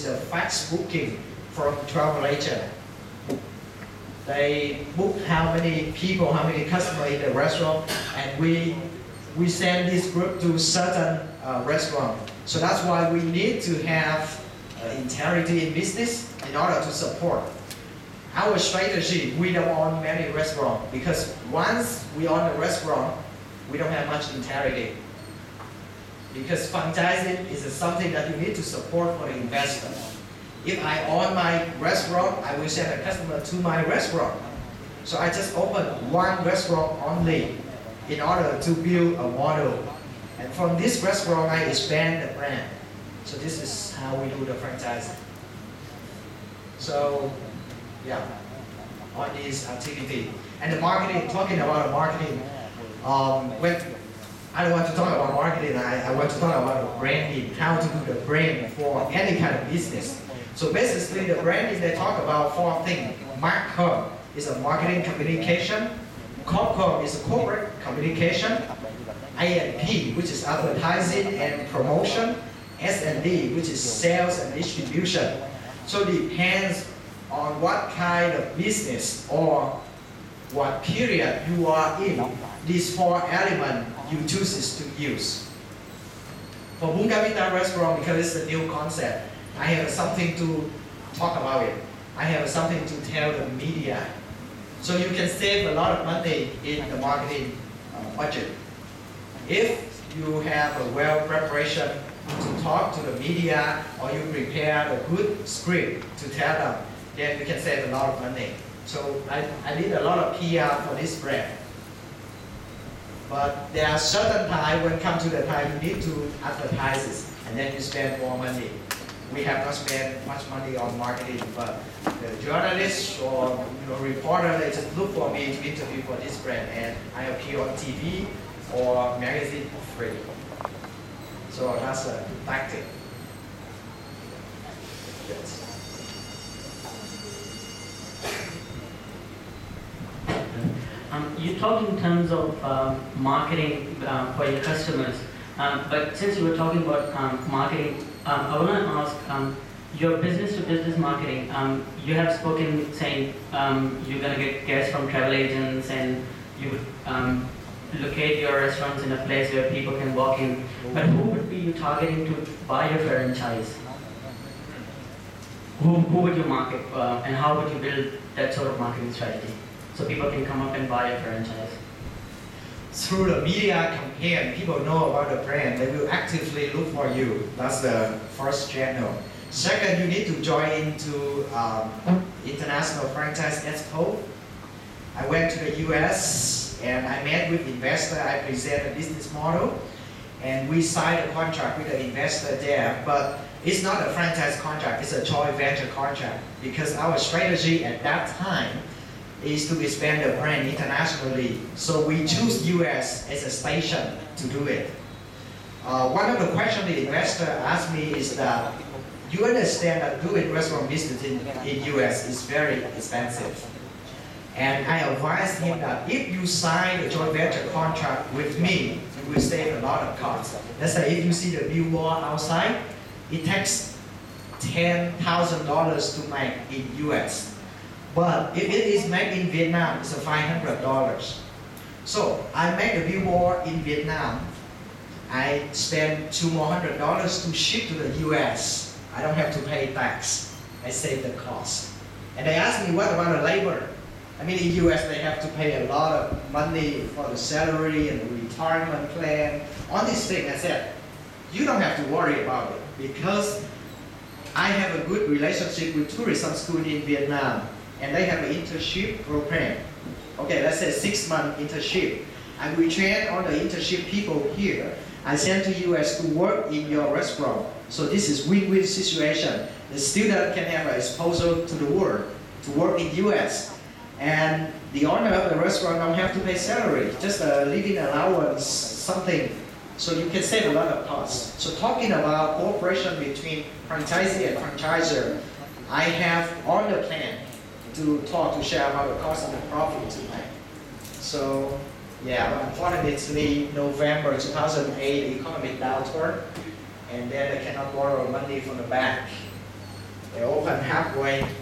is a fax booking from travel agent. They book how many people, how many customers in the restaurant, and we send this group to certain restaurant. So that's why we need to have integrity in business in order to support. Our strategy, we don't own many restaurants because once we own a restaurant, we don't have much integrity. Because franchising is something that you need to support for the investor. If I own my restaurant, I will send a customer to my restaurant. So I just open one restaurant only in order to build a model. And from this restaurant, I expand the brand. So this is how we do the franchising. So, yeah, on this activity. And the marketing, talking about the marketing, when I don't want to talk about marketing, I want to talk about branding, how to do the brand for any kind of business. So basically the branding, they talk about 4 things. Marcom is a marketing communication. Corpcom is a corporate communication. A&P, which is advertising and promotion. S&D, which is sales and distribution. So it depends on what kind of business or what period you are in. These 4 elements you choose to use. For Bunga Vita restaurant, because it's a new concept, I have something to talk about it. I have something to tell the media. So you can save a lot of money in the marketing budget. If you have a well preparation to talk to the media, or you prepare a good script to tell them, then you can save a lot of money. So I did a lot of PR for this brand. But there are certain times, when it comes to the time, you need to advertise it, and then you spend more money. We have not spent much money on marketing, but the journalists or reporter, they just look for me to interview for this brand, and I appear on TV or magazine for free. So that's a tactic. Yes. You talked in terms of marketing for your customers, but since you were talking about marketing, I want to ask, your business-to-business marketing, you have spoken saying you're going to get guests from travel agents and you would locate your restaurants in a place where people can walk in, but who would be you targeting to buy your franchise? Who would you market and how would you build that sort of marketing strategy so people can come up and buy your franchise? Through the media campaign, people know about the brand. They will actively look for you. That's the first channel. Second, you need to join into International Franchise Expo. I went to the US and I met with investor. I presented a business model and we signed a contract with the investor there. But it's not a franchise contract, it's a joint venture contract, because our strategy at that time is to expand the brand internationally. So we choose US as a station to do it. One of the questions the investor asked me is that, you understand that doing restaurant business in US is very expensive. And I advised him that if you sign a joint venture contract with me, you will save a lot of costs. Let's say if you see the billboard outside, it takes $10,000 to make in US. But if it is made in Vietnam, it's $500. So I make a billboard in Vietnam. I spend $200 more to ship to the US. I don't have to pay tax. I save the cost. And they asked me, what about the labor? I mean, in US, they have to pay a lot of money for the salary and the retirement plan. On this thing, I said, you don't have to worry about it because I have a good relationship with tourism school in Vietnam. And they have an internship program. Okay, let's say 6-month internship. I will train all the internship people here. I send to US to work in your restaurant. So this is win-win situation. The student can have an exposure to the world, to work in US. And the owner of the restaurant don't have to pay salary, just a living allowance, something. So you can save a lot of costs. So talking about cooperation between franchisee and franchisor, I have on the plan to talk, to share about the cost and the profit tonight. So, yeah, unfortunately, November 2008, economic downturn, and then I cannot borrow money from the bank. They open halfway.